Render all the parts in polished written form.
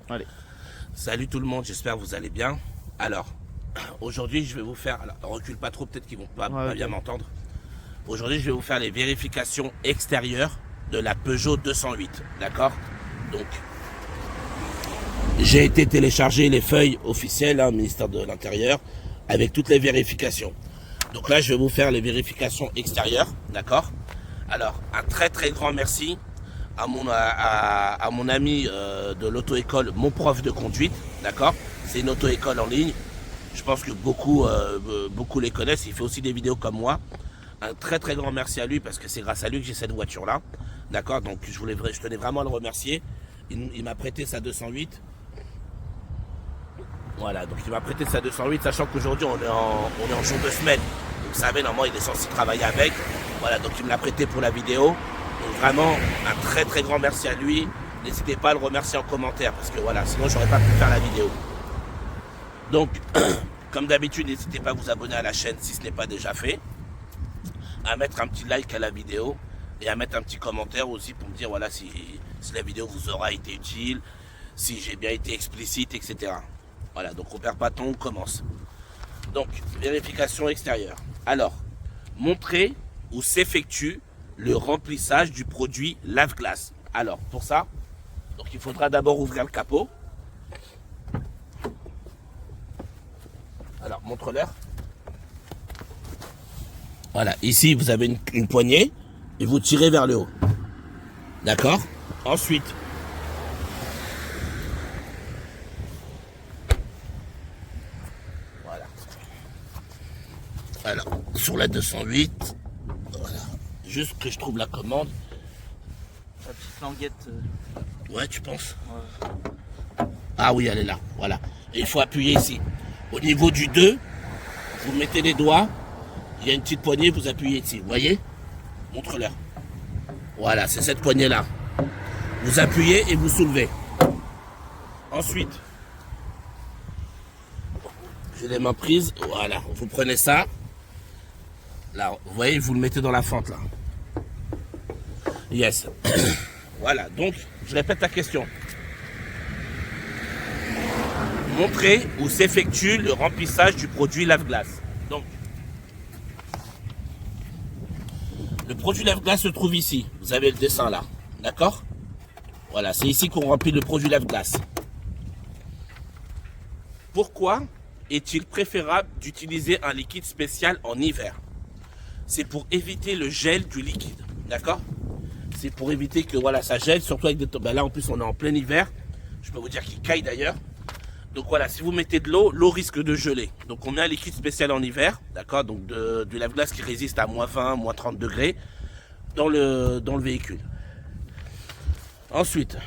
Allez. Salut tout le monde, j'espère que vous allez bien. Alors, aujourd'hui je vais vous faire, alors recule pas trop, peut-être qu'ils vont pas Ouais, bien ok. m'entendre. Aujourd'hui je vais vous faire les vérifications extérieures de la Peugeot 208, d'accord? Donc, j'ai été télécharger les feuilles officielles, au ministère de l'Intérieur, avec toutes les vérifications. Donc là je vais vous faire les vérifications extérieures, d'accord? Alors, un très très grand merci à mon ami de l'auto-école, mon prof de conduite, d'accord? C'est une auto-école en ligne. Je pense que beaucoup les connaissent. Il fait aussi des vidéos comme moi. Un très très grand merci à lui parce que c'est grâce à lui que j'ai cette voiture-là, d'accord? Donc je tenais vraiment à le remercier. Il m'a prêté sa 208. Voilà, donc il m'a prêté sa 208, sachant qu'aujourd'hui on est en jour de semaine. Donc vous savez, normalement il est censé travailler avec. Voilà, donc il me l'a prêté pour la vidéo. Donc vraiment, un très très grand merci à lui. N'hésitez pas à le remercier en commentaire, parce que voilà, sinon j'aurais pas pu faire la vidéo. Donc, comme d'habitude, n'hésitez pas à vous abonner à la chaîne si ce n'est pas déjà fait. À mettre un petit like à la vidéo. Et à mettre un petit commentaire aussi pour me dire voilà si la vidéo vous aura été utile, si j'ai bien été explicite, etc. Voilà, donc on perd pas de temps, on commence. Donc, vérification extérieure. Alors, montrer où s'effectue le remplissage du produit lave-glace. Alors, pour ça, donc il faudra d'abord ouvrir le capot. Alors, montre-leur. Voilà, ici vous avez une poignée et vous tirez vers le haut. D'accord? Ensuite, voilà. Alors, sur la 208, voilà. Juste que je trouve la commande. La petite languette. Ouais, tu penses? Ouais. Ah oui, elle est là. Voilà. Et il faut appuyer ici. Au niveau du 2, vous mettez les doigts. Il y a une petite poignée, vous appuyez ici. Vous voyez? Montre-leur. Voilà, c'est cette poignée-là. Vous appuyez et vous soulevez. Ensuite, j'ai les mains prises. Voilà, vous prenez ça. Là, vous voyez, vous le mettez dans la fente, là. Yes. Voilà, donc, je répète la question. Montrer où s'effectue le remplissage du produit lave-glace. Donc, le produit lave-glace se trouve ici. Vous avez le dessin là. D'accord? Voilà, c'est ici qu'on remplit le produit lave-glace. Pourquoi est-il préférable d'utiliser un liquide spécial en hiver? C'est pour éviter le gel du liquide. D'accord? C'est pour éviter que voilà, ça gèle, surtout avec des... Ben là en plus on est en plein hiver. Je peux vous dire qu'il caille d'ailleurs. Donc voilà, si vous mettez de l'eau, l'eau risque de geler. Donc on met un liquide spécial en hiver, d'accord? Donc du lave-glace qui résiste à moins 20, moins 30 degrés dans le véhicule. Ensuite,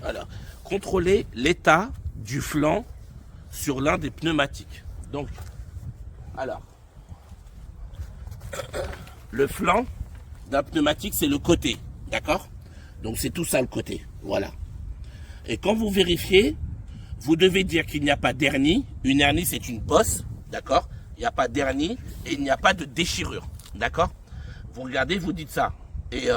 alors, contrôler l'état du flanc sur l'un des pneumatiques. Donc, alors, le flanc d'un pneumatique, c'est le côté, d'accord? Donc c'est tout ça le côté, voilà. Et quand vous vérifiez, vous devez dire qu'il n'y a pas d'hernie. Une hernie, c'est une bosse, d'accord? Il n'y a pas d'hernie et il n'y a pas de déchirure, d'accord? Vous regardez, vous dites ça. Et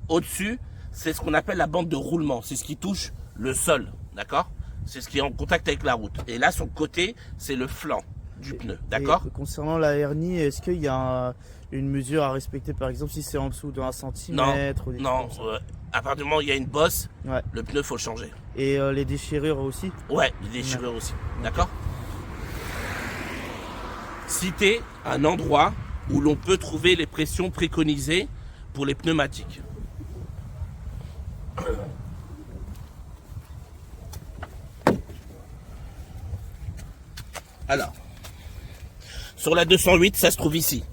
au-dessus, c'est ce qu'on appelle la bande de roulement. C'est ce qui touche le sol, d'accord? C'est ce qui est en contact avec la route. Et là, sur le côté, c'est le flanc du pneu, d'accord? Et concernant la hernie, est-ce qu'il y a une mesure à respecter, par exemple, si c'est en dessous d'un centimètre ou des Non, trucs comme ça? à partir du moment où il y a une bosse, Ouais. le pneu, faut le changer. Et les déchirures aussi? Ouais, les déchirures aussi, d'accord? Citez un endroit où l'on peut trouver les pressions préconisées pour les pneumatiques. Alors, sur la 208, ça se trouve ici.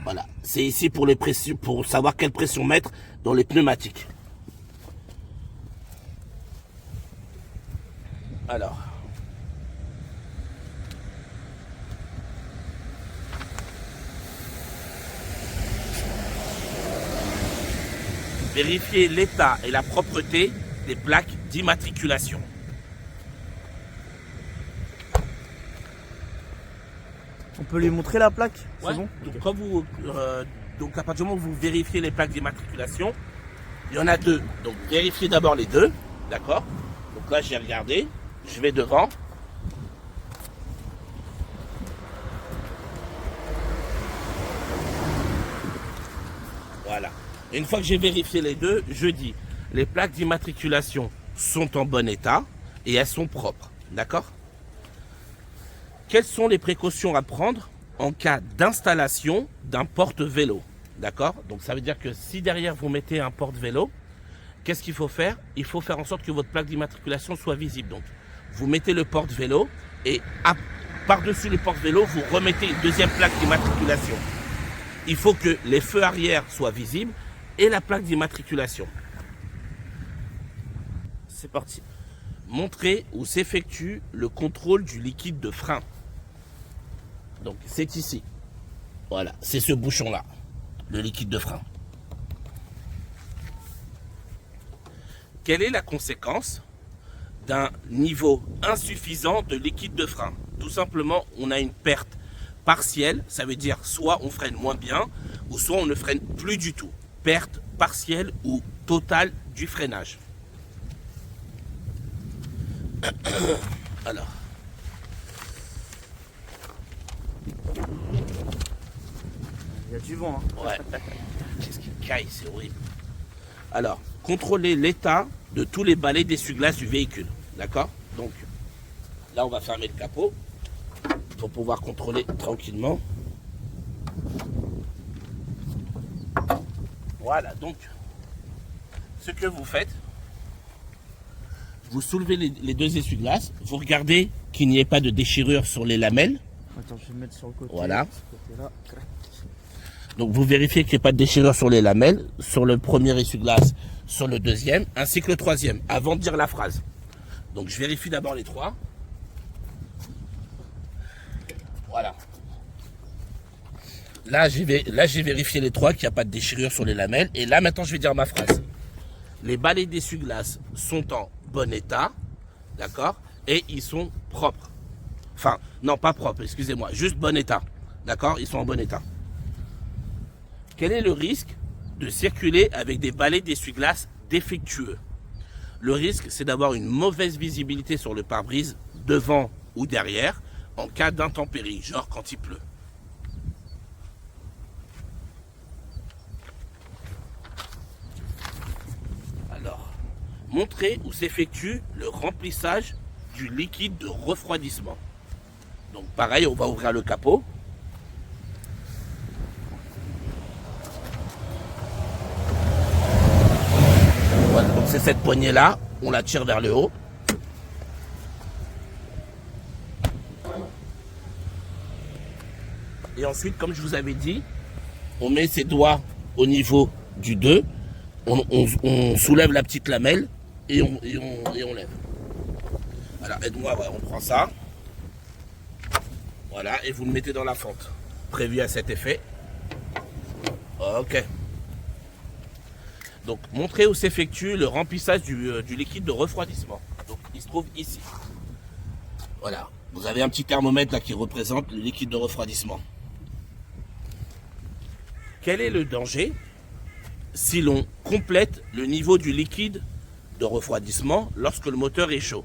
Voilà, c'est ici pour les pressions, pour savoir quelle pression mettre dans les pneumatiques. Alors, vérifier l'état et la propreté des plaques d'immatriculation. On peut lui montrer la plaque? Ouais. C'est bon? Donc Ok. quand vous Donc à partir du moment où vous vérifiez les plaques d'immatriculation, il y en a deux. Donc vérifiez d'abord les deux, d'accord? Donc là j'ai regardé, je vais devant. Voilà. Et une fois que j'ai vérifié les deux, je dis les plaques d'immatriculation sont en bon état et elles sont propres, d'accord? Quelles sont les précautions à prendre en cas d'installation d'un porte-vélo, d'accord? Donc ça veut dire que si derrière vous mettez un porte-vélo, qu'est-ce qu'il faut faire? Il faut faire en sorte que votre plaque d'immatriculation soit visible. Donc vous mettez le porte-vélo et par-dessus le porte-vélo, vous remettez une deuxième plaque d'immatriculation. Il faut que les feux arrière soient visibles et la plaque d'immatriculation. C'est parti. Montrer où s'effectue le contrôle du liquide de frein. Donc c'est ici. Voilà, c'est ce bouchon-là, le liquide de frein. Quelle est la conséquence d'un niveau insuffisant de liquide de frein? Tout simplement, on a une perte partielle, ça veut dire soit on freine moins bien, ou soit on ne freine plus du tout. Perte partielle ou totale du freinage. Alors. Il y a du vent. Hein. Ouais. Qu'est-ce qu'il caille, c'est horrible. Alors, contrôler l'état de tous les balais d'essuie-glace du véhicule. D'accord? Donc, là, on va fermer le capot pour pouvoir contrôler tranquillement. Voilà, donc, ce que vous faites, vous soulevez les deux essuie-glaces, vous regardez qu'il n'y ait pas de déchirure sur les lamelles. Attends, je vais me mettre sur le côté. Voilà. Ce côté-là. Donc vous vérifiez qu'il n'y ait pas de déchirure sur les lamelles, sur le premier essuie-glace, sur le deuxième, ainsi que le troisième, avant de dire la phrase. Donc je vérifie d'abord les trois. Voilà. Là j'ai vérifié les trois, qu'il n'y a pas de déchirure sur les lamelles. Et là maintenant je vais dire ma phrase. Les balais d'essuie-glace sont en bon état, d'accord? Et ils sont propres. Enfin, non pas propres, excusez-moi, juste bon état. D'accord? Ils sont en bon état. Quel est le risque de circuler avec des balais d'essuie-glace défectueux? Le risque, c'est d'avoir une mauvaise visibilité sur le pare-brise, devant ou derrière, en cas d'intempéries, genre quand il pleut. Alors, montrer où s'effectue le remplissage du liquide de refroidissement. Donc pareil, on va ouvrir le capot. Voilà, donc c'est cette poignée là, on la tire vers le haut. Et ensuite, comme je vous avais dit, on met ses doigts au niveau du 2, on soulève la petite lamelle et on lève. Alors aide-moi, ouais, on prend ça. Voilà, et vous le mettez dans la fente prévue à cet effet. Ok. Donc, montrez où s'effectue le remplissage du liquide de refroidissement. Donc, il se trouve ici. Voilà. Vous avez un petit thermomètre là qui représente le liquide de refroidissement. Quel est le danger si l'on complète le niveau du liquide de refroidissement lorsque le moteur est chaud?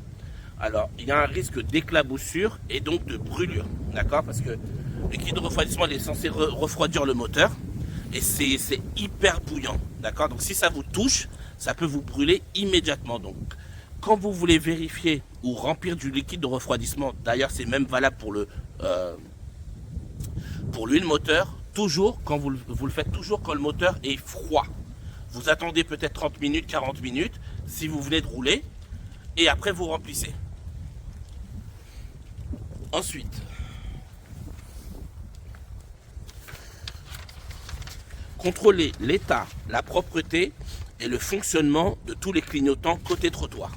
Alors, il y a un risque d'éclaboussure et donc de brûlure. D'accord? Parce que le liquide de refroidissement il est censé refroidir le moteur. Et c'est hyper bouillant, d'accord? Donc si ça vous touche, ça peut vous brûler immédiatement. Donc quand vous voulez vérifier ou remplir du liquide de refroidissement, d'ailleurs c'est même valable pour l'huile moteur, toujours quand vous le faites toujours quand le moteur est froid. Vous attendez peut-être 30 minutes, 40 minutes, si vous venez de rouler, et après vous remplissez. Ensuite, contrôler l'état, la propreté et le fonctionnement de tous les clignotants côté trottoir.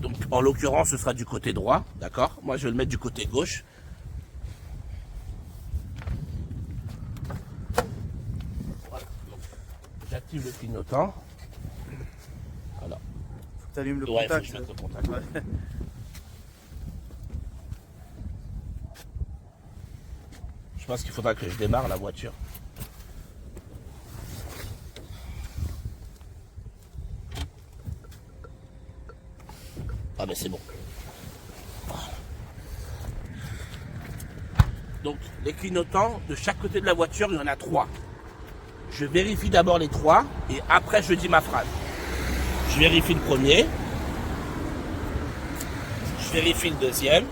Donc en l'occurrence ce sera du côté droit, d'accord? Moi je vais le mettre du côté gauche. Voilà. J'active le clignotant. Voilà. Faut que tu allumes le Ouais, contact. faut que je mette le contact. Ouais. Je pense qu'il faudra que je démarre la voiture. Ah mais c'est bon. Donc les clignotants de chaque côté de la voiture, il y en a 3. Je vérifie d'abord les 3 et après je dis ma phrase. Je vérifie le premier. Je vérifie le deuxième.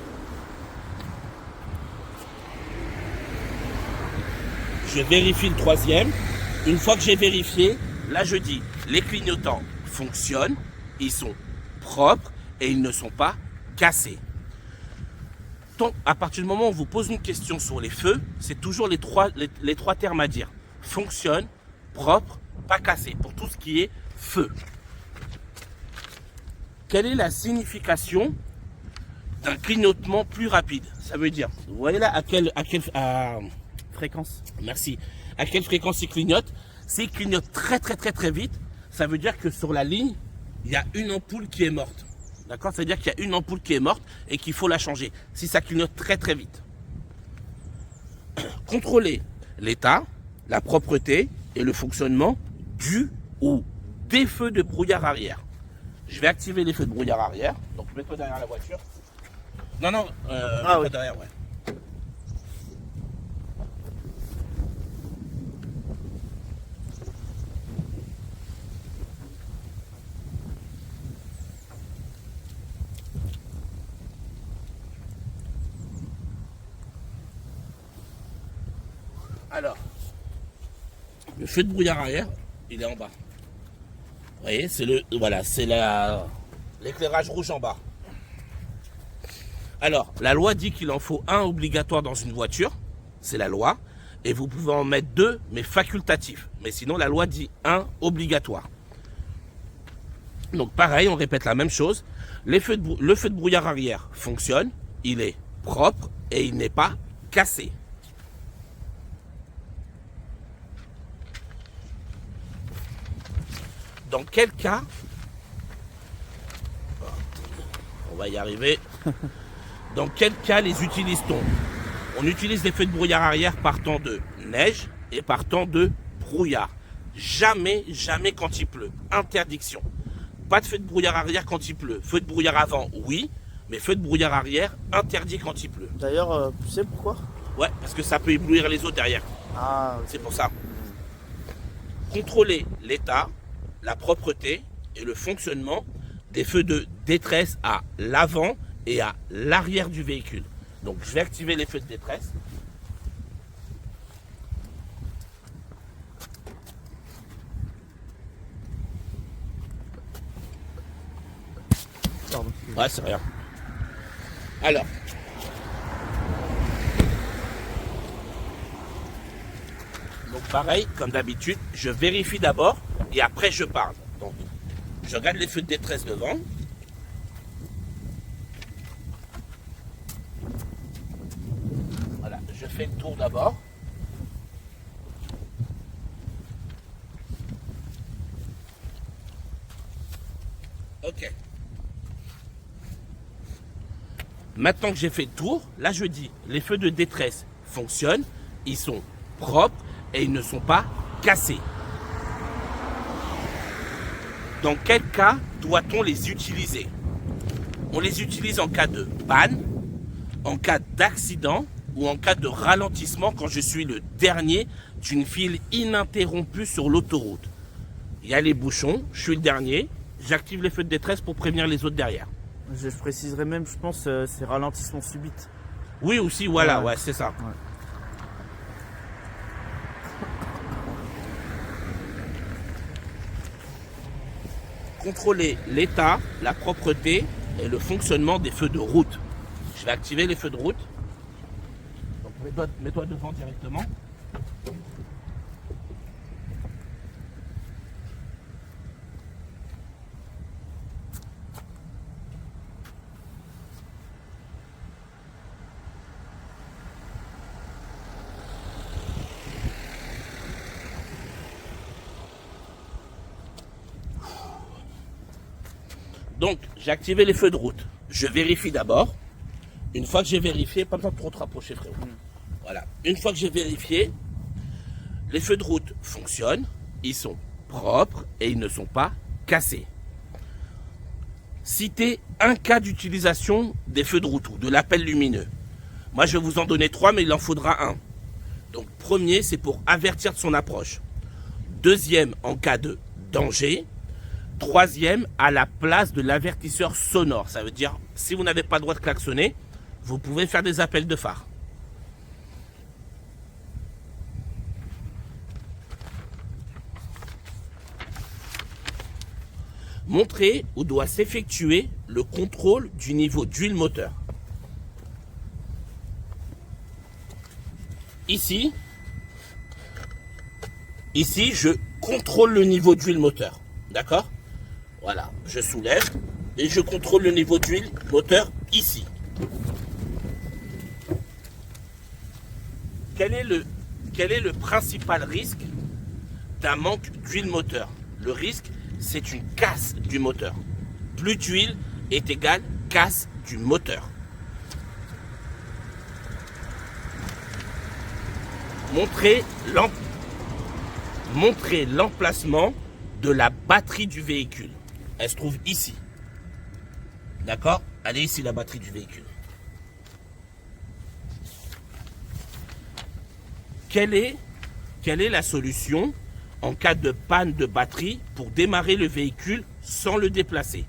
Je vérifie le troisième. Une fois que j'ai vérifié, là je dis les clignotants fonctionnent, ils sont propres et ils ne sont pas cassés. Donc, à partir du moment où on vous pose une question sur les feux, c'est toujours les trois termes à dire. Fonctionne, propre, pas cassé, pour tout ce qui est feu. Quelle est la signification d'un clignotement plus rapide? Ça veut dire, vous voyez là à quelle Fréquence. merci, à quelle fréquence il clignote? S'il clignote très vite, ça veut dire que sur la ligne, il y a une ampoule qui est morte. D'accord? C'est-à-dire qu'il y a une ampoule qui est morte et qu'il faut la changer. Si ça clignote très vite. Contrôler l'état, la propreté et le fonctionnement du ou des feux de brouillard arrière. Je vais activer les feux de brouillard arrière. Donc mets-toi derrière la voiture. Non, mets-toi derrière, ouais. Alors, le feu de brouillard arrière, il est en bas. Vous voyez, c'est l'éclairage rouge en bas. Alors, la loi dit qu'il en faut un obligatoire dans une voiture, c'est la loi, et vous pouvez en mettre 2, mais facultatifs. Mais sinon, la loi dit un obligatoire. Donc pareil, on répète la même chose. Le feu de brouillard arrière fonctionne, il est propre et il n'est pas cassé. Dans quel cas, on va y arriver, dans quel cas les utilise-t-on? On utilise les feux de brouillard arrière par temps de neige et par temps de brouillard. Jamais quand il pleut. Interdiction. Pas de feu de brouillard arrière quand il pleut. Feu de brouillard avant, oui, mais feu de brouillard arrière, interdit quand il pleut. D'ailleurs, tu sais pourquoi? Ouais, parce que ça peut éblouir les autres derrière. Ah, c'est pour ça. Contrôler l'état, la propreté et le fonctionnement des feux de détresse à l'avant et à l'arrière du véhicule. Donc je vais activer les feux de détresse. pardon. Ouais, c'est rien. Alors, donc pareil, comme d'habitude, je vérifie d'abord et après je parle. Donc, je regarde les feux de détresse devant. Voilà, je fais le tour d'abord. Ok. Maintenant que j'ai fait le tour, là je dis, les feux de détresse fonctionnent, ils sont propres et ils ne sont pas cassés. Dans quel cas doit-on les utiliser? On les utilise en cas de panne, en cas d'accident ou en cas de ralentissement quand je suis le dernier d'une file ininterrompue sur l'autoroute. Il y a les bouchons, je suis le dernier, j'active les feux de détresse pour prévenir les autres derrière. Je préciserai même, je pense, c'est ralentissement subit. Oui aussi, voilà, ouais, c'est ça. Ouais. Contrôler l'état, la propreté et le fonctionnement des feux de route. Je vais activer les feux de route. Donc mets-toi devant directement. Donc, j'ai activé les feux de route. Je vérifie d'abord. Une fois que j'ai vérifié, pas besoin de trop te rapprocher, frérot. Voilà. Une fois que j'ai vérifié, les feux de route fonctionnent, ils sont propres et ils ne sont pas cassés. citez un cas d'utilisation des feux de route ou de l'appel lumineux. Moi, je vais vous en donner 3, mais il en faudra un. Donc, premier, c'est pour avertir de son approche. Deuxième, en cas de danger. Troisième, à la place de l'avertisseur sonore. Ça veut dire, si vous n'avez pas le droit de klaxonner, vous pouvez faire des appels de phare. Montrer où doit s'effectuer le contrôle du niveau d'huile moteur. Ici, je contrôle le niveau d'huile moteur. D'accord? Voilà, je soulève et je contrôle le niveau d'huile moteur ici. Quel est le principal risque d'un manque d'huile moteur? Le risque, c'est une casse du moteur. Plus d'huile est égal casse du moteur. Montrer l'emplacement de la batterie du véhicule. Elle se trouve ici. D'accord? Elle est ici, la batterie du véhicule. Quelle est la solution en cas de panne de batterie pour démarrer le véhicule sans le déplacer?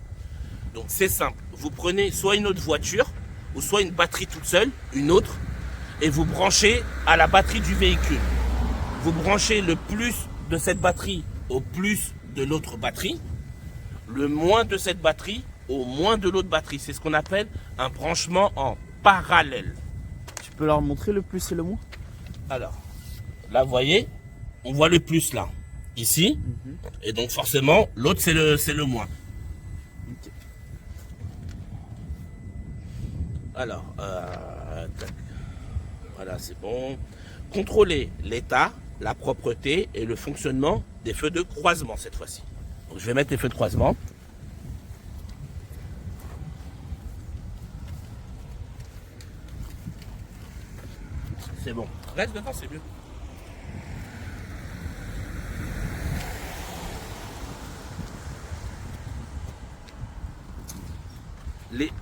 Donc c'est simple. Vous prenez soit une autre voiture ou soit une batterie toute seule, une autre, et vous branchez à la batterie du véhicule. Vous branchez le plus de cette batterie au plus de l'autre batterie, le moins de cette batterie au moins de l'autre batterie. C'est ce qu'on appelle un branchement en parallèle. Tu peux leur montrer le plus et le moins? Alors, là, vous voyez, on voit le plus là, ici, et donc forcément, l'autre c'est le moins. Okay. Alors, tac. Voilà, c'est bon. Contrôler l'état, la propreté et le fonctionnement des feux de croisement cette fois-ci. Donc je vais mettre les feux de croisement. C'est bon. Reste devant, c'est mieux.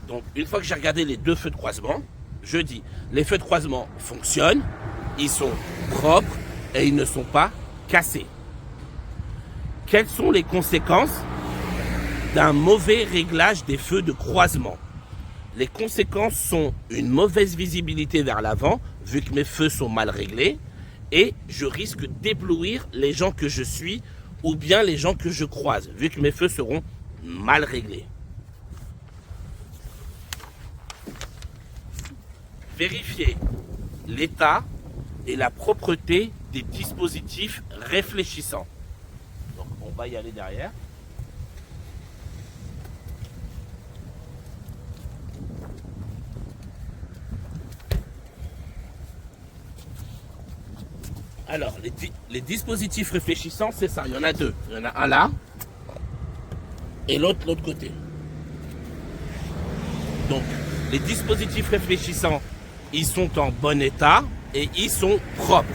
Donc une fois que j'ai regardé les deux feux de croisement, je dis, les feux de croisement fonctionnent, ils sont propres et ils ne sont pas cassés. Quelles sont les conséquences d'un mauvais réglage des feux de croisement? Les conséquences sont une mauvaise visibilité vers l'avant, vu que mes feux sont mal réglés, et je risque d'éblouir les gens que je suis ou bien les gens que je croise, vu que mes feux seront mal réglés. Vérifier l'état et la propreté des dispositifs réfléchissants. Donc on va y aller derrière. Alors, les dispositifs réfléchissants, c'est ça, il y en a deux. Il y en a un là, et l'autre de l'autre côté. Donc, les dispositifs réfléchissants, ils sont en bon état et ils sont propres.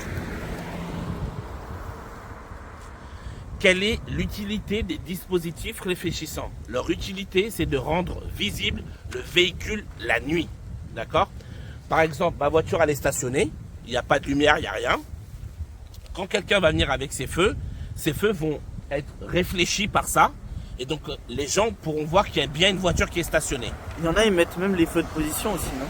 Quelle est l'utilité des dispositifs réfléchissants? Leur utilité, c'est de rendre visible le véhicule la nuit. D'accord? Par exemple, ma voiture, elle est stationnée, il n'y a pas de lumière, il n'y a rien. Quand quelqu'un va venir avec ses feux vont être réfléchis par ça. Et donc, les gens pourront voir qu'il y a bien une voiture qui est stationnée. Il y en a, ils mettent même les feux de position aussi, non?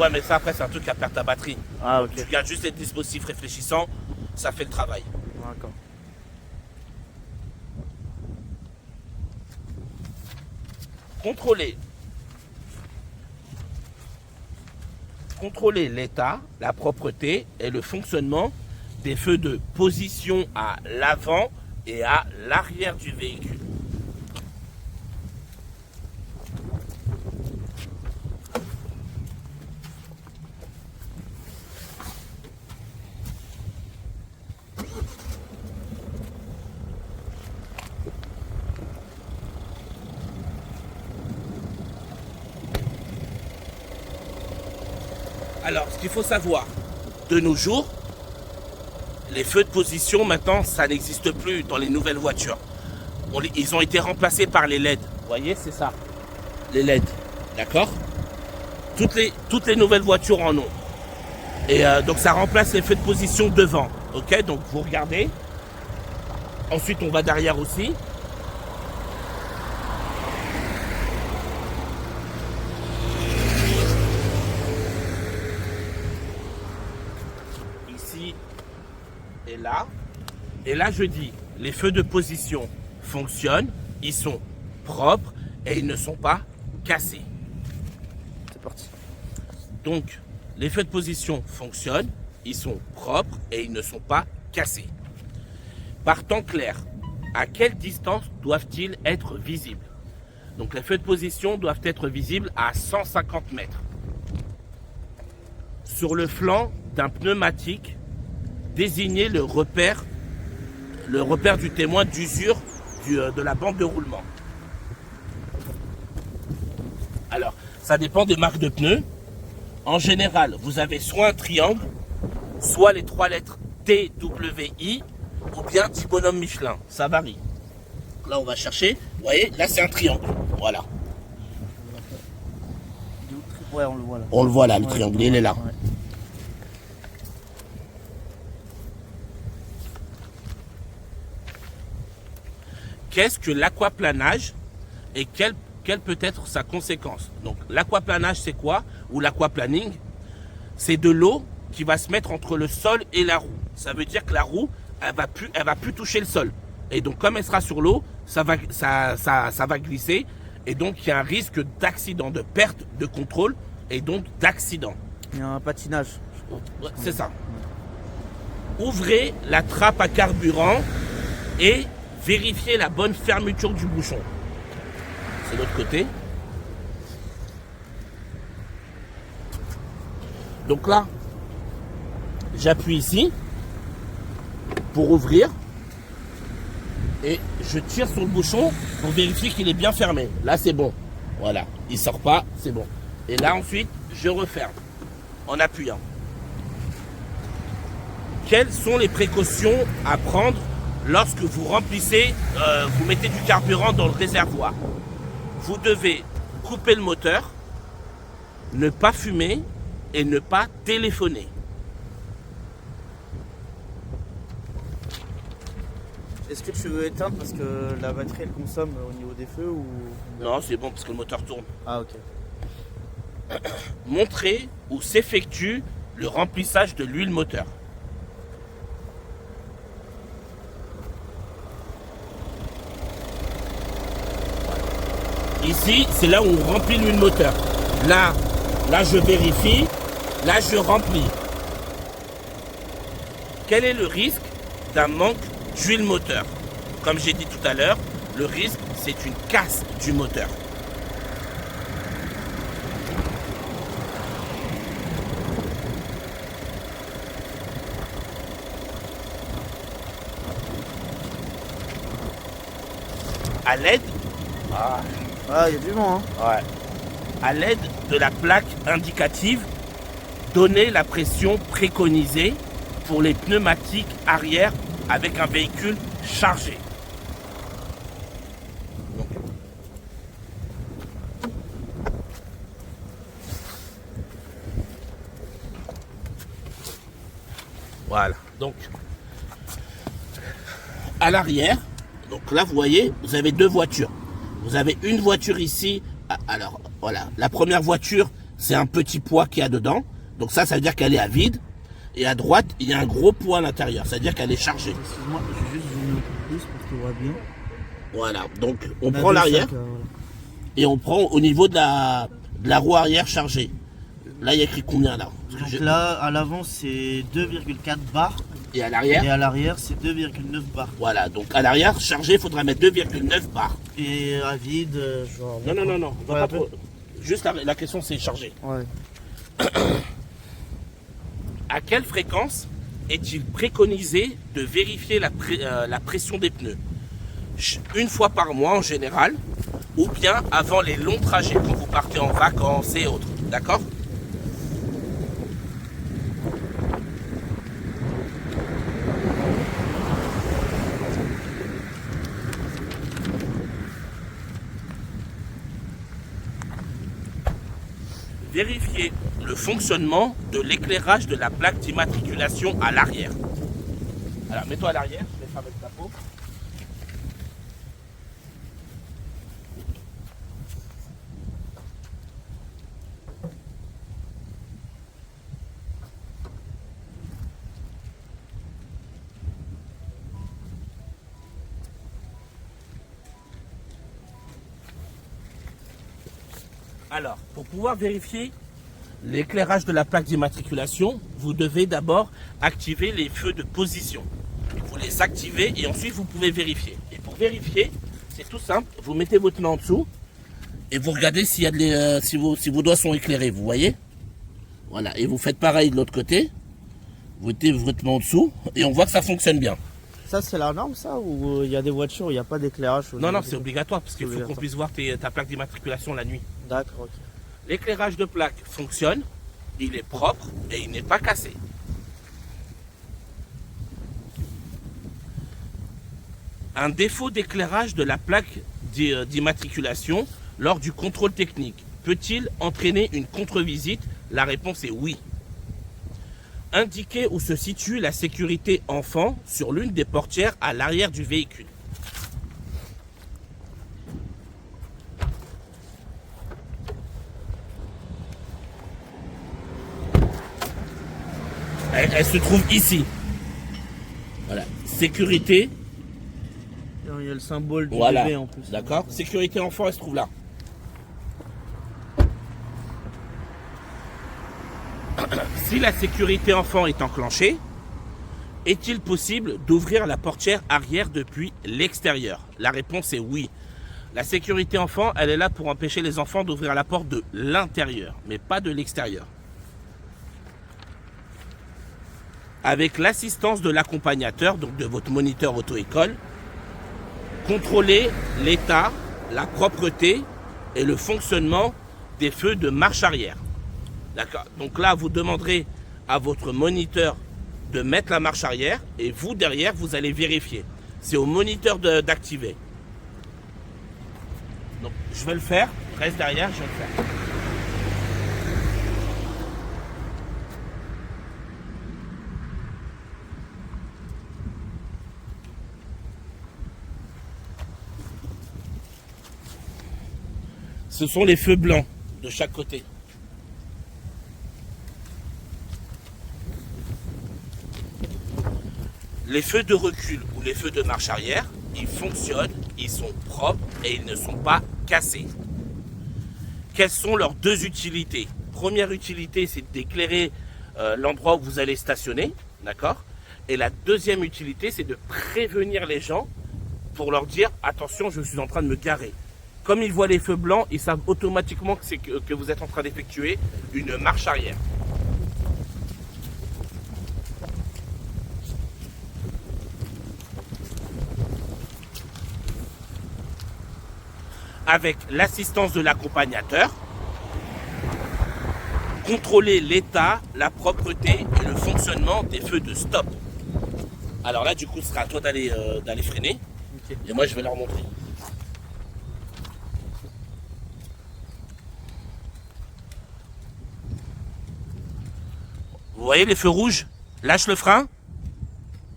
Ouais, mais ça, après, c'est un truc qui perd ta batterie. Ah, ok. Tu gardes juste les dispositifs réfléchissants, ça fait le travail. D'accord. Contrôler l'état, la propreté et le fonctionnement des feux de position à l'avant et à l'arrière du véhicule. Alors, ce qu'il faut savoir, de nos jours, les feux de position, maintenant, ça n'existe plus dans les nouvelles voitures. Ils ont été remplacés par les LED. Vous voyez, c'est ça. les LED. D'accord? Toutes les nouvelles voitures en ont. Et donc ça remplace les feux de position devant. Ok, donc vous regardez. Ensuite on va derrière aussi. Ici et là. Et là je dis, les feux de position fonctionnent, ils sont propres et ils ne sont pas cassés. C'est parti. Donc, les feux de position fonctionnent, ils sont propres et ils ne sont pas cassés. Par temps clair, à quelle distance doivent-ils être visibles? Donc, les feux de position doivent être visibles à 150 mètres. Sur le flanc d'un pneumatique, désignez le repère du témoin d'usure de la bande de roulement. Alors, ça dépend des marques de pneus. En général, vous avez soit un triangle, soit les 3 lettres TWI, ou bien petit bonhomme Michelin. Ça varie. Là, on va chercher. Vous voyez, là, c'est un triangle. Voilà. Ouais, on le voit là. On le voit là, le triangle, il est là. Ouais. Qu'est-ce que l'aquaplanage et quelle peut être sa conséquence? Donc l'aquaplanage c'est quoi? Ou l'aquaplaning, c'est de l'eau qui va se mettre entre le sol et la roue. Ça veut dire que la roue, elle va plus toucher le sol. Et donc comme elle sera sur l'eau, ça va glisser. Et donc il y a un risque d'accident, de perte de contrôle et donc d'accident. Il y a un patinage. Ouais, c'est ça. Ouvrez la trappe à carburant et vérifiez la bonne fermeture du bouchon. C'est l'autre côté. Donc là, j'appuie ici pour ouvrir et je tire sur le bouchon pour vérifier qu'il est bien fermé. Là, c'est bon. Voilà, il sort pas, c'est bon. Et là, ensuite, je referme en appuyant. Quelles sont les précautions à prendre lorsque vous remplissez, vous mettez du carburant dans le réservoir? Vous devez couper le moteur, ne pas fumer et ne pas téléphoner. Est-ce que tu veux éteindre parce que la batterie elle consomme au niveau des feux ou... Non, c'est bon parce que le moteur tourne. Ah ok. Montrez où s'effectue le remplissage de l'huile moteur. Ici, c'est là où on remplit l'huile moteur. Là, je vérifie. Là, je remplis. Quel est le risque d'un manque d'huile moteur? Comme j'ai dit tout à l'heure, le risque, c'est une casse du moteur. À l'aide Ah, il y a du vent, hein. Ouais. À l'aide de la plaque indicative, donnez la pression préconisée pour les pneumatiques arrière avec un véhicule chargé. Donc, voilà. Donc, à l'arrière, donc là, vous voyez, vous avez deux voitures. Vous avez une voiture ici. Alors, voilà. La première voiture, c'est un petit poids qu'il y a dedans. Donc ça veut dire qu'elle est à vide. Et à droite, il y a un gros poids à l'intérieur. Ça veut dire qu'elle est chargée. Excuse-moi, je vais juste zoomer un peu plus pour que tu vois bien. Voilà. Donc, on prend l'arrière. Voilà. Et on prend au niveau de la roue arrière chargée. Là, il y a écrit combien là? Donc là, à l'avant, c'est 2,4 bars. Et à l'arrière? Et à l'arrière, c'est 2,9 bars. Voilà. Donc, à l'arrière, chargé, il faudra mettre 2,9 bars. Et à vide, genre... Non. On va Ouais, pas trop- Juste la question, c'est chargé. Ouais. À quelle fréquence est-il préconisé de vérifier la pression des pneus? Une fois par mois en général, ou bien avant les longs trajets quand vous partez en vacances et autres. D'accord? vérifier le fonctionnement de l'éclairage de la plaque d'immatriculation à l'arrière. Alors, mets-toi à l'arrière, je vais fermer le capot. Alors, pour pouvoir vérifier l'éclairage de la plaque d'immatriculation, vous devez d'abord activer les feux de position. Vous les activez et ensuite vous pouvez vérifier. Et pour vérifier, c'est tout simple. Vous mettez votre main en dessous et vous regardez s'il y a si vos doigts sont éclairés. Vous voyez? Voilà. Et vous faites pareil de l'autre côté. Vous mettez votre main en dessous et on voit que ça fonctionne bien. Ça, c'est la norme, ça? Ou il y a des voitures où il n'y a pas d'éclairage? Non, c'est obligatoire parce qu'il faut qu'on puisse voir ta plaque d'immatriculation la nuit. D'accord, ok. L'éclairage de plaque fonctionne, il est propre et il n'est pas cassé. Un défaut d'éclairage de la plaque d'immatriculation lors du contrôle technique peut-il entraîner une contre-visite? La réponse est oui. Indiquez où se situe la sécurité enfant sur l'une des portières à l'arrière du véhicule. Elle se trouve ici. Voilà. Sécurité. Il y a le symbole du Voilà. bébé en plus. D'accord. Sécurité enfant, elle se trouve là. Si la sécurité enfant est enclenchée, est-il possible d'ouvrir la portière arrière depuis l'extérieur? La réponse est oui. La sécurité enfant, elle est là pour empêcher les enfants d'ouvrir la porte de l'intérieur, mais pas de l'extérieur. Avec l'assistance de l'accompagnateur, donc de votre moniteur auto-école, contrôlez l'état, la propreté et le fonctionnement des feux de marche arrière. D'accord. Donc là, vous demanderez à votre moniteur de mettre la marche arrière et vous, derrière, vous allez vérifier. C'est au moniteur d'activer. Donc, je vais le faire. Reste derrière, je vais le faire. Ce sont les feux blancs de chaque côté. Les feux de recul ou les feux de marche arrière, ils fonctionnent, ils sont propres et ils ne sont pas cassés. Quelles sont leurs deux utilités? Première utilité, c'est d'éclairer l'endroit où vous allez stationner, d'accord? Et la deuxième utilité, c'est de prévenir les gens pour leur dire « Attention, je suis en train de me garer ». Comme ils voient les feux blancs, ils savent automatiquement que vous êtes en train d'effectuer une marche arrière. Avec l'assistance de l'accompagnateur, contrôler l'état, la propreté et le fonctionnement des feux de stop. Alors là, du coup, ce sera à toi d'aller freiner. Okay. Et moi, je vais leur montrer. Vous voyez les feux rouges? Lâche le frein.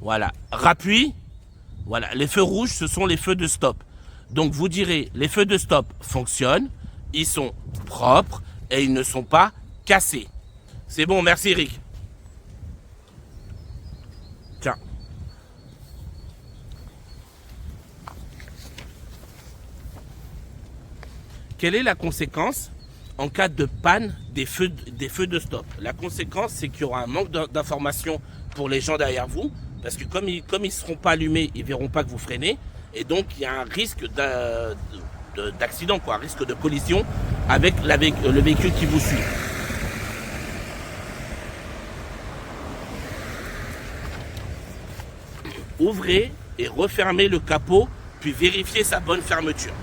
Voilà. Rappuie. Voilà. Les feux rouges, ce sont les feux de stop. Donc vous direz, les feux de stop fonctionnent, ils sont propres et ils ne sont pas cassés. C'est bon, merci Eric. Tiens. Quelle est la conséquence en cas de panne des feux de stop? La conséquence, c'est qu'il y aura un manque d'information pour les gens derrière vous, parce que comme ils ne seront pas allumés, ils ne verront pas que vous freinez. Et donc, il y a un risque d'accident, un risque de collision avec le véhicule qui vous suit. Ouvrez et refermez le capot, puis vérifiez sa bonne fermeture.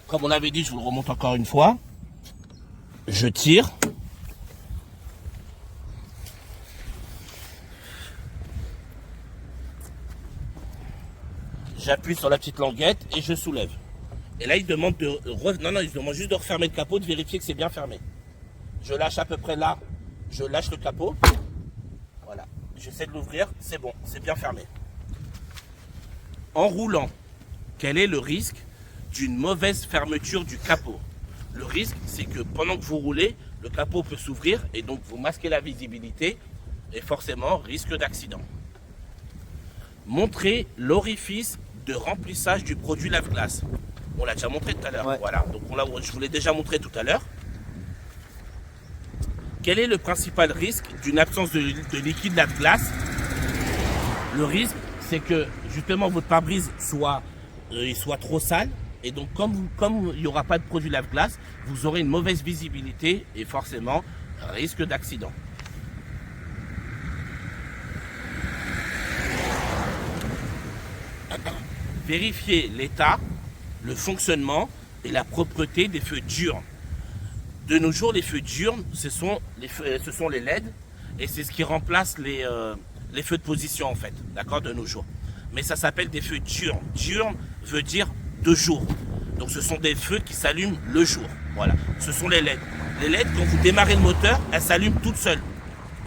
Comme on avait dit, je vous le remonte encore une fois. Je tire. j'appuie sur la petite languette et je soulève. Et là, il demande il demande juste de refermer le capot, de vérifier que c'est bien fermé. Je lâche à peu près là, je lâche le capot. Voilà, j'essaie de l'ouvrir, c'est bon, c'est bien fermé. En roulant, quel est le risque d'une mauvaise fermeture du capot? Le risque, c'est que pendant que vous roulez, le capot peut s'ouvrir et donc vous masquez la visibilité et forcément risque d'accident. Montrez l'orifice de remplissage du produit lave-glace. On l'a déjà montré tout à l'heure. Ouais. Voilà, donc je vous l'ai déjà montré tout à l'heure. Quel est le principal risque d'une absence de liquide lave-glace? Le risque, c'est que justement votre pare-brise soit trop sale. Et donc comme il n'y aura pas de produit lave-glace, vous aurez une mauvaise visibilité et forcément risque d'accident. Vérifiez l'état, le fonctionnement et la propreté des feux diurnes. De nos jours, les feux diurnes, ce sont les LED et c'est ce qui remplace les feux de position en fait, d'accord, de nos jours. Mais ça s'appelle des feux diurnes. Diurne veut dire de jour. Donc ce sont des feux qui s'allument le jour. Voilà, ce sont les LED. Les LED, quand vous démarrez le moteur, elles s'allument toutes seules.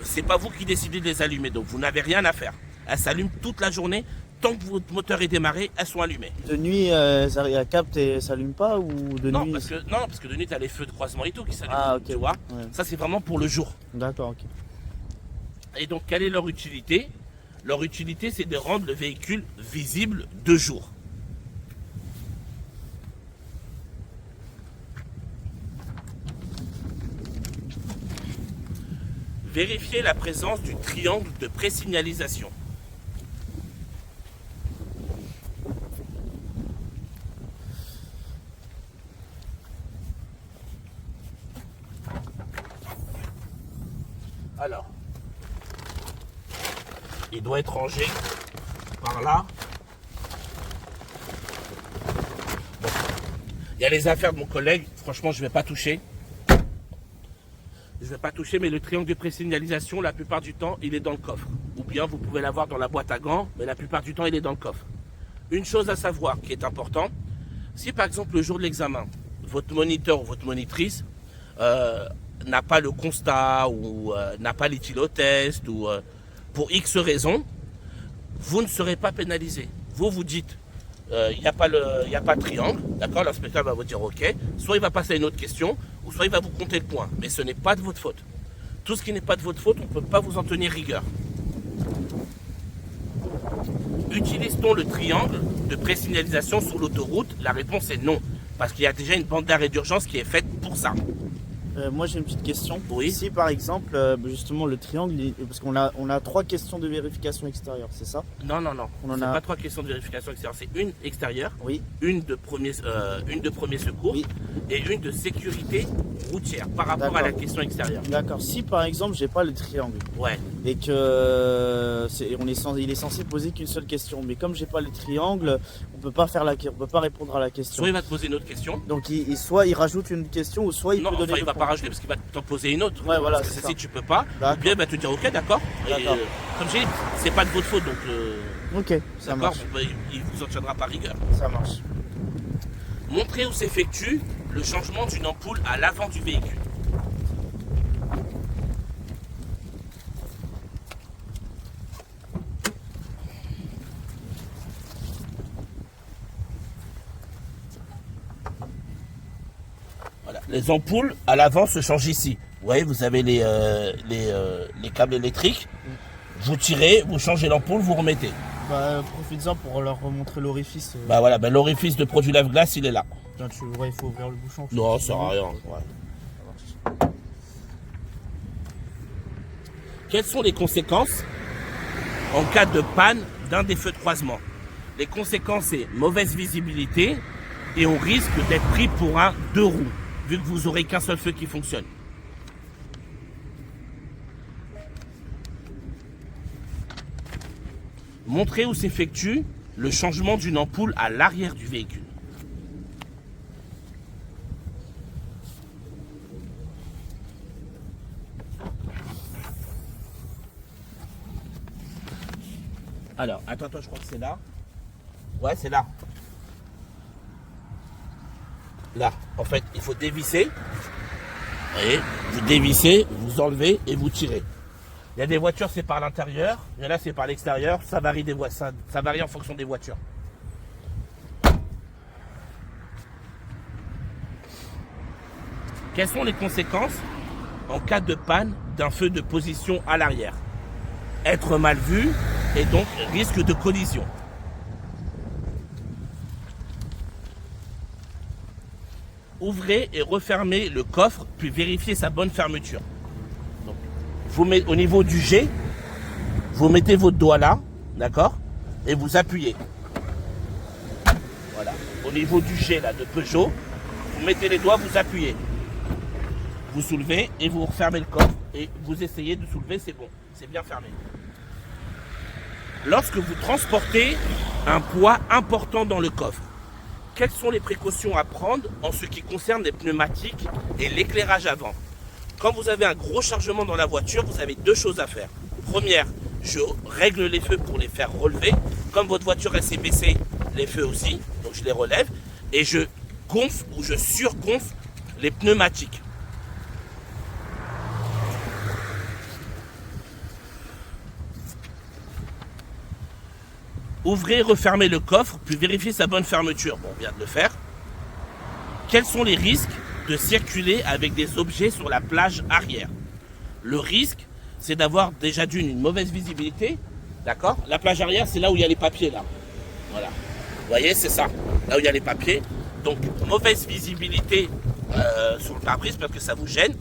C'est pas vous qui décidez de les allumer, donc vous n'avez rien à faire. Elles s'allument toute la journée. Tant que votre moteur est démarré, elles sont allumées. De nuit, ça capte et ça s'allume pas ou de Non, nuit parce que de nuit, tu as les feux de croisement et tout qui s'allument. Ah, ok. Tu vois, Ouais. ça c'est vraiment pour le jour. D'accord, ok. Et donc, quelle est leur utilité? Leur utilité, c'est de rendre le véhicule visible de jour. Vérifiez la présence du triangle de présignalisation. Alors, il doit être rangé par là. Bon. Il y a les affaires de mon collègue, franchement je ne vais pas toucher. Je ne vais pas toucher, mais le triangle de présignalisation, la plupart du temps, il est dans le coffre. Ou bien vous pouvez l'avoir dans la boîte à gants, mais la plupart du temps, il est dans le coffre. Une chose à savoir qui est importante, si par exemple le jour de l'examen, votre moniteur ou votre monitrice n'a pas le constat ou n'a pas l'éthylotest ou pour X raisons, vous ne serez pas pénalisé. Vous dites, il n'y a pas de triangle, d'accord, l'inspecteur va vous dire ok, soit il va passer à une autre question, ou soit il va vous compter le point, mais ce n'est pas de votre faute. Tout ce qui n'est pas de votre faute, on ne peut pas vous en tenir rigueur. Utilise-t-on le triangle de présignalisation sur l'autoroute? La réponse est non, parce qu'il y a déjà une bande d'arrêt d'urgence qui est faite pour ça. Moi j'ai une petite question. Oui. Si par exemple, justement le triangle, parce qu'on a 3 questions de vérification extérieure, c'est ça? Non. On en C'est a- pas 3 questions de vérification extérieure, c'est une extérieure, Oui. une de premier secours Oui. et une de sécurité routière par rapport à la D'accord. question extérieure. D'accord. Si par exemple j'ai pas le triangle Ouais. et que il est censé poser qu'une seule question, mais comme j'ai pas le triangle, on peut pas répondre à la question. Soit il va te poser une autre question. Donc soit il rajoute une question ou soit il Non, peut enfin donner il le va point. pas rajouter parce qu'il va t'en poser une autre. Ouais, voilà, Parce que c'est celle-ci ça. tu peux pas. D'accord. Ou bien il va te dire ok d'accord. Et, D'accord. comme j'ai dit, c'est pas de votre faute donc Ok, ça d'accord, marche. il vous en tiendra par rigueur. Ça marche. Montrez où s'effectue le changement d'une ampoule à l'avant du véhicule. Voilà. Les ampoules à l'avant se changent ici. Vous voyez, vous avez les câbles électriques. Vous tirez, vous changez l'ampoule, vous remettez. Profites-en pour leur remontrer l'orifice. Bah voilà, l'orifice de produit lave-glace, il est là. Tiens, il faut ouvrir le bouchon. Non, ça sert à rien. Ouais. Quelles sont les conséquences en cas de panne d'un des feux de croisement? Les conséquences, c'est mauvaise visibilité et on risque d'être pris pour un 2 roues, vu que vous aurez qu'un seul feu qui fonctionne. Montrez où s'effectue le changement d'une ampoule à l'arrière du véhicule. Alors, attends, je crois que c'est là. Ouais, c'est là. Là, en fait, il faut dévisser. Vous voyez, vous dévissez, vous enlevez et vous tirez. Il y a des voitures, c'est par l'intérieur. Il y en a, c'est par l'extérieur. Ça varie ça varie en fonction des voitures. Quelles sont les conséquences en cas de panne d'un feu de position à l'arrière? Être mal vu et donc risque de collision. Ouvrez et refermez le coffre, puis vérifiez sa bonne fermeture. Donc, vous mettez, au niveau du G, vous mettez votre doigt là, d'accord? Et vous appuyez. Voilà. Au niveau du G là, de Peugeot, vous mettez les doigts, vous appuyez. Vous soulevez et vous refermez le coffre. Et vous essayez de soulever, c'est bon. C'est bien fermé. Lorsque vous transportez un poids important dans le coffre, quelles sont les précautions à prendre en ce qui concerne les pneumatiques et l'éclairage avant? Quand vous avez un gros chargement dans la voiture, vous avez deux choses à faire. Première, je règle les feux pour les faire relever. Comme votre voiture elle s'est baissée, les feux aussi, donc je les relève. Et je gonfle ou je surgonfle les pneumatiques. Ouvrez, refermez le coffre, puis vérifiez sa bonne fermeture. Bon, on vient de le faire. Quels sont les risques de circuler avec des objets sur la plage arrière? Le risque, c'est d'avoir déjà une mauvaise visibilité. D'accord? La plage arrière, c'est là où il y a les papiers, là. Voilà. Vous voyez, c'est ça. Là où il y a les papiers. Donc, mauvaise visibilité sur le pare-brise parce que ça vous gêne.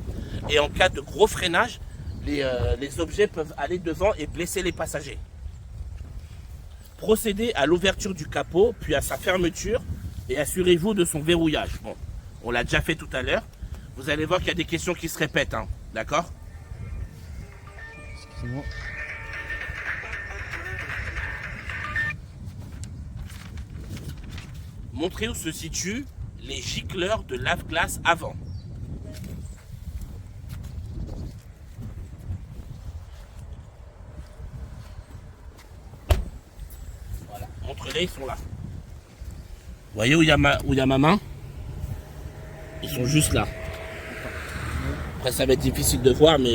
Et en cas de gros freinage, les objets peuvent aller devant et blesser les passagers. Procédez à l'ouverture du capot, puis à sa fermeture, et assurez-vous de son verrouillage. Bon, on l'a déjà fait tout à l'heure. Vous allez voir qu'il y a des questions qui se répètent, hein, d'accord? Excusez-moi. Montrez où se situent les gicleurs de lave-glace avant. Montrez-les, ils sont là. Vous voyez où il y a ma main? Ils sont juste là. Après, ça va être difficile de voir, mais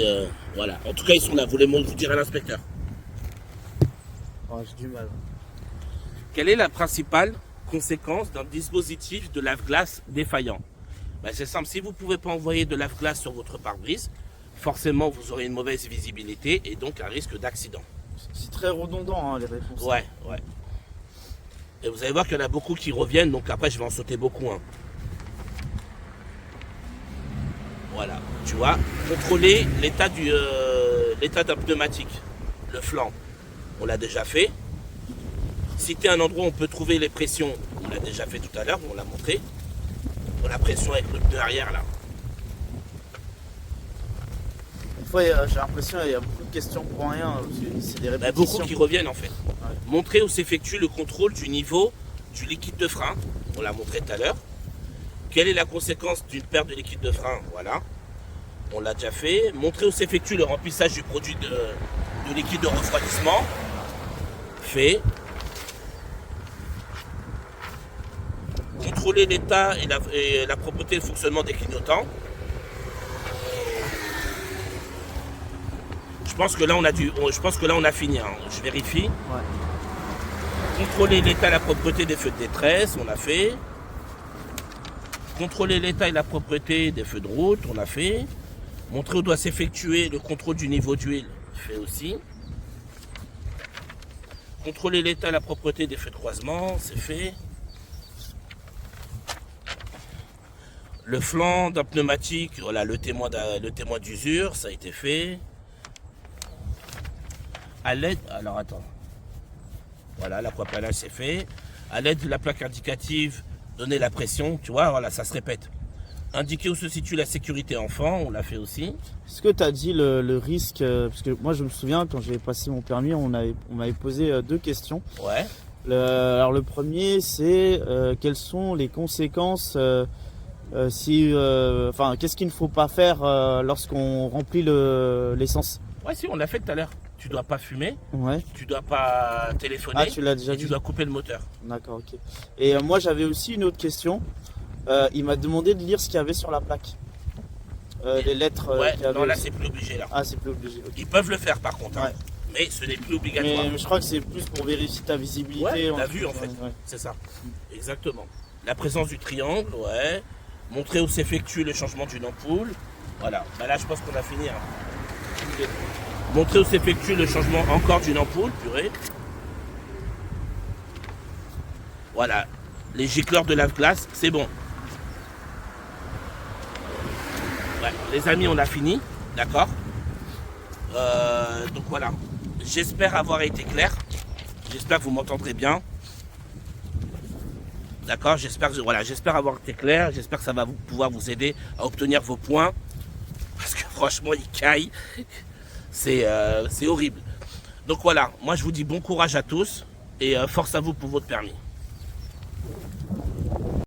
voilà. En tout cas, ils sont là. Vous direz à l'inspecteur. Oh, j'ai du mal. Quelle est la principale conséquence d'un dispositif de lave-glace défaillant? Ben, c'est simple. Si vous ne pouvez pas envoyer de lave-glace sur votre pare-brise, forcément, vous aurez une mauvaise visibilité et donc un risque d'accident. C'est très redondant, hein, les réponses. Ouais, ouais. Et vous allez voir qu'il y en a beaucoup qui reviennent, donc après je vais en sauter beaucoup. Hein. Voilà, tu vois, contrôler l'état d'un pneumatique, le flanc, on l'a déjà fait. Citer un endroit où on peut trouver les pressions, on l'a déjà fait tout à l'heure, on l'a montré. Pour la pression avec le pneu arrière là. Une fois, j'ai l'impression qu'il y a beaucoup de questions pour rien, c'est des répétitions. Beaucoup qui reviennent en fait. Ouais. Montrer où s'effectue le contrôle du niveau du liquide de frein. On l'a montré tout à l'heure. Quelle est la conséquence d'une perte de liquide de frein? Voilà. On l'a déjà fait. Montrer où s'effectue le remplissage du produit de liquide de refroidissement. Fait. Contrôler l'état et la propreté et le fonctionnement des clignotants. Je pense que là on a fini. Hein. Je vérifie. Ouais. Contrôler l'état et la propreté des feux de détresse, on a fait. Contrôler l'état et la propreté des feux de route, on a fait. Montrer où doit s'effectuer le contrôle du niveau d'huile, fait aussi. Contrôler l'état et la propreté des feux de croisement, c'est fait. Le flanc d'un pneumatique, voilà, le témoin d'usure, ça a été fait. À l'aide, alors attends. Voilà, l'aquaplanage c'est fait. À l'aide de la plaque indicative, donner la pression, tu vois, voilà, ça se répète. Indiquer où se situe la sécurité enfant, on l'a fait aussi. Est-ce que tu as dit le risque, parce que moi je me souviens quand j'ai passé mon permis, on m'avait posé deux questions. Ouais. Alors le premier c'est quelles sont les conséquences qu'est-ce qu'il ne faut pas faire lorsqu'on remplit l'essence? Ouais, si, on l'a fait tout à l'heure. tu dois pas fumer, Ouais. tu dois pas téléphoner, Ah, tu l'as déjà et dit. tu dois couper le moteur. D'accord, ok. Et moi, j'avais aussi une autre question. Il m'a demandé de lire ce qu'il y avait sur la plaque. Les lettres Ouais, qu'il y avait non, là aussi. c'est plus obligé là. Ah, c'est plus obligé. Ok. Ils peuvent le faire par contre, hein, Ouais. mais ce n'est plus obligatoire. Mais je crois que c'est plus pour vérifier ta visibilité. Ouais, en t'as fait. vu en fait, Ouais. c'est ça. Exactement. La présence du triangle, ouais. Montrer où s'effectue le changement d'une ampoule. Voilà, bah là je pense qu'on a fini. Hein. Montrer où s'effectue le changement encore d'une ampoule, purée. Voilà, les gicleurs de lave-glace, c'est bon. Ouais, les amis, on a fini, d'accord. Donc voilà, j'espère avoir été clair. J'espère que vous m'entendrez bien. D'accord, j'espère avoir été clair. J'espère que ça va pouvoir vous aider à obtenir vos points. Parce que franchement, il caille. C'est horrible. Donc voilà, moi je vous dis bon courage à tous et force à vous pour votre permis.